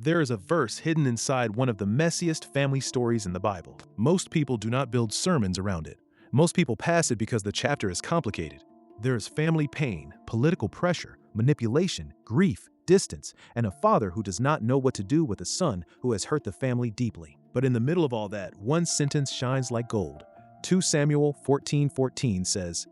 There is a verse hidden inside one of the messiest family stories in the Bible. Most people do not build sermons around it. Most people pass it because the chapter is complicated. There is family pain, political pressure, manipulation, grief, distance, and a father who does not know what to do with a son who has hurt the family deeply. But in the middle of all that, one sentence shines like gold. 2 Samuel 14:14 says,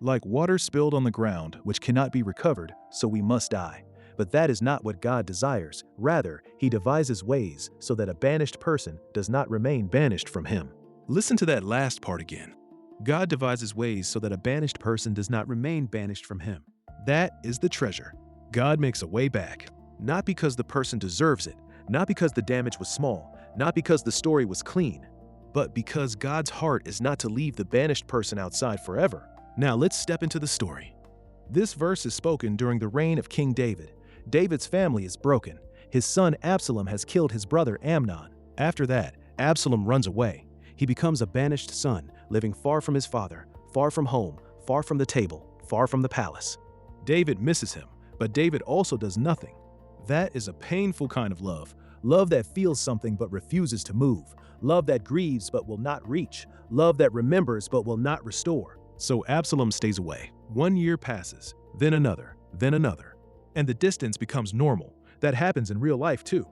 "Like water spilled on the ground, which cannot be recovered, so we must die. But that is not what God desires. Rather, he devises ways so that a banished person does not remain banished from him." Listen to that last part again. God devises ways so that a banished person does not remain banished from him. That is the treasure. God makes a way back. Not because the person deserves it, not because the damage was small, not because the story was clean, but because God's heart is not to leave the banished person outside forever. Now let's step into the story. This verse is spoken during the reign of King David. David's family is broken. His son Absalom has killed his brother Amnon. After that, Absalom runs away. He becomes a banished son, living far from his father, far from home, far from the table, far from the palace. David misses him, but David also does nothing. That is a painful kind of love. Love that feels something but refuses to move. Love that grieves but will not reach. Love that remembers but will not restore. So Absalom stays away. 1 year passes, then another, and the distance becomes normal. That happens in real life too.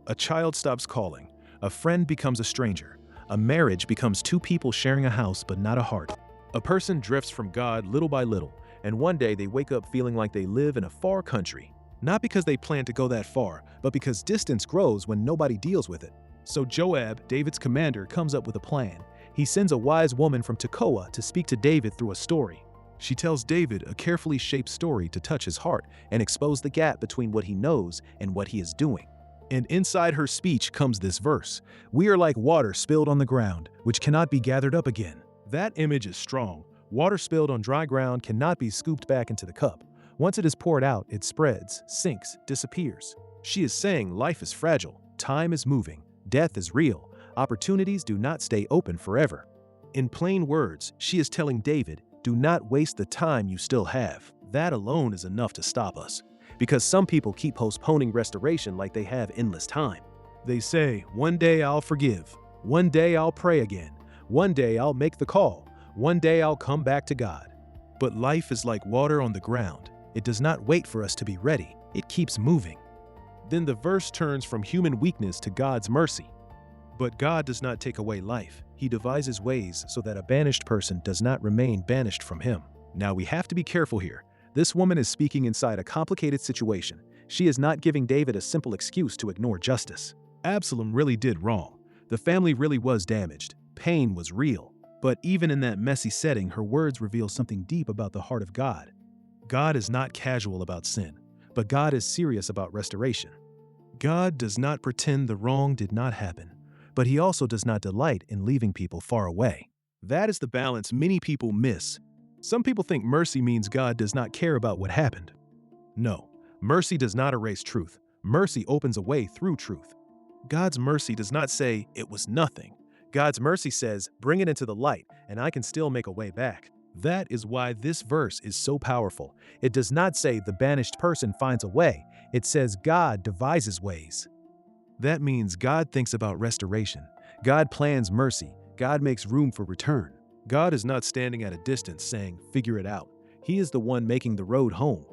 A child stops calling. A friend becomes a stranger. A marriage becomes two people sharing a house but not a heart. A person drifts from God little by little, and one day they wake up feeling like they live in a far country. Not because they plan to go that far, but because distance grows when nobody deals with it. So Joab, David's commander, comes up with a plan. He sends a wise woman from Tekoa to speak to David through a story. She tells David a carefully shaped story to touch his heart and expose the gap between what he knows and what he is doing. And inside her speech comes this verse: "We are like water spilled on the ground, which cannot be gathered up again." That image is strong. Water spilled on dry ground cannot be scooped back into the cup. Once it is poured out, it spreads, sinks, disappears. She is saying life is fragile, time is moving, death is real, opportunities do not stay open forever. In plain words, she is telling David, do not waste the time you still have. That alone is enough to stop us. Because some people keep postponing restoration like they have endless time. They say, one day I'll forgive. One day I'll pray again. One day I'll make the call. One day I'll come back to God. But life is like water on the ground. It does not wait for us to be ready. It keeps moving. Then the verse turns from human weakness to God's mercy. But God does not take away life. He devises ways so that a banished person does not remain banished from him. Now we have to be careful here. This woman is speaking inside a complicated situation. She is not giving David a simple excuse to ignore justice. Absalom really did wrong. The family really was damaged. Pain was real. But even in that messy setting, her words reveal something deep about the heart of God. God is not casual about sin, but God is serious about restoration. God does not pretend the wrong did not happen, but he also does not delight in leaving people far away. That is the balance many people miss. Some people think mercy means God does not care about what happened. No, mercy does not erase truth. Mercy opens a way through truth. God's mercy does not say, it was nothing. God's mercy says, bring it into the light, and I can still make a way back. That is why this verse is so powerful. It does not say the banished person finds a way. It says God devises ways. That means God thinks about restoration. God plans mercy. God makes room for return. God is not standing at a distance saying, figure it out. He is the one making the road home.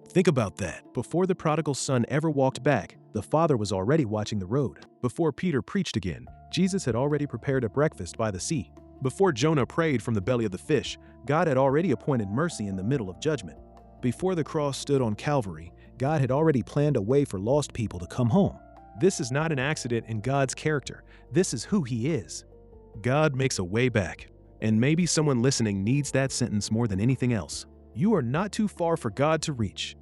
Think about that. Before the prodigal son ever walked back, the father was already watching the road. Before Peter preached again, Jesus had already prepared a breakfast by the sea. Before Jonah prayed from the belly of the fish, God had already appointed mercy in the middle of judgment. Before the cross stood on Calvary, God had already planned a way for lost people to come home. This is not an accident in God's character. This is who he is. God makes a way back. And maybe someone listening needs that sentence more than anything else. You are not too far for God to reach.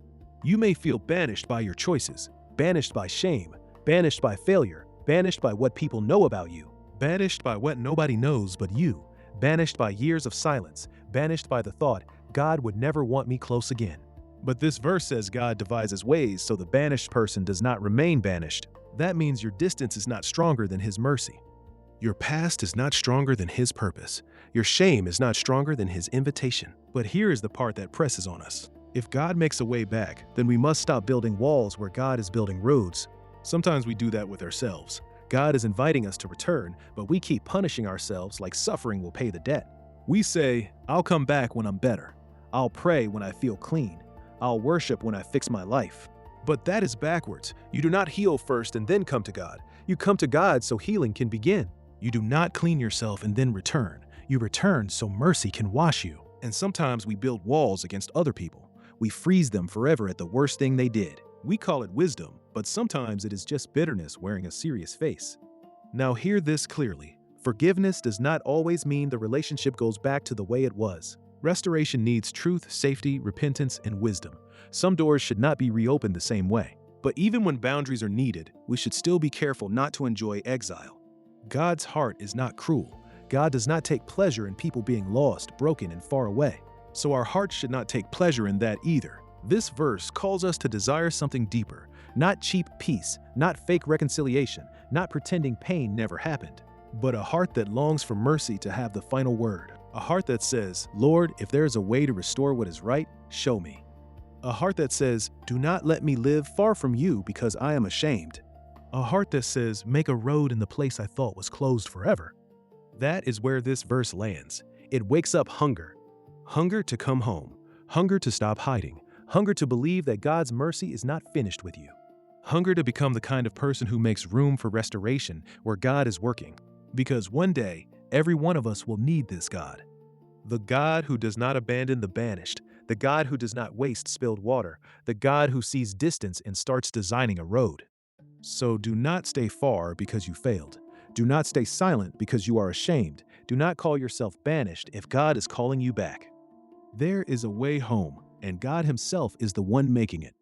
You may feel banished by your choices, banished by shame, banished by failure, banished by what people know about you, banished by what nobody knows but you, banished by years of silence, banished by the thought, God would never want me close again. But this verse says God devises ways so the banished person does not remain banished. That means your distance is not stronger than his mercy. Your past is not stronger than his purpose. Your shame is not stronger than his invitation. But here is the part that presses on us. If God makes a way back, then we must stop building walls where God is building roads. Sometimes we do that with ourselves. God is inviting us to return, but we keep punishing ourselves like suffering will pay the debt. We say, I'll come back when I'm better. I'll pray when I feel clean. I'll worship when I fix my life. But that is backwards. You do not heal first and then come to God. You come to God so healing can begin. You do not clean yourself and then return. You return so mercy can wash you. And sometimes we build walls against other people. We freeze them forever at the worst thing they did. We call it wisdom, but sometimes it is just bitterness wearing a serious face. Now hear this clearly. Forgiveness does not always mean the relationship goes back to the way it was. Restoration needs truth, safety, repentance, and wisdom. Some doors should not be reopened the same way. But even when boundaries are needed, we should still be careful not to enjoy exile. God's heart is not cruel. God does not take pleasure in people being lost, broken, and far away. So our hearts should not take pleasure in that either. This verse calls us to desire something deeper, not cheap peace, not fake reconciliation, not pretending pain never happened, but a heart that longs for mercy to have the final word. A heart that says, Lord, if there is a way to restore what is right, show me. A heart that says, do not let me live far from you because I am ashamed. A heart that says, make a road in the place I thought was closed forever. That is where this verse lands. It wakes up hunger. Hunger to come home. Hunger to stop hiding. Hunger to believe that God's mercy is not finished with you. Hunger to become the kind of person who makes room for restoration where God is working. Because one day, every one of us will need this God. The God who does not abandon the banished. The God who does not waste spilled water. The God who sees distance and starts designing a road. So do not stay far because you failed. Do not stay silent because you are ashamed. Do not call yourself banished if God is calling you back. There is a way home, and God Himself is the one making it.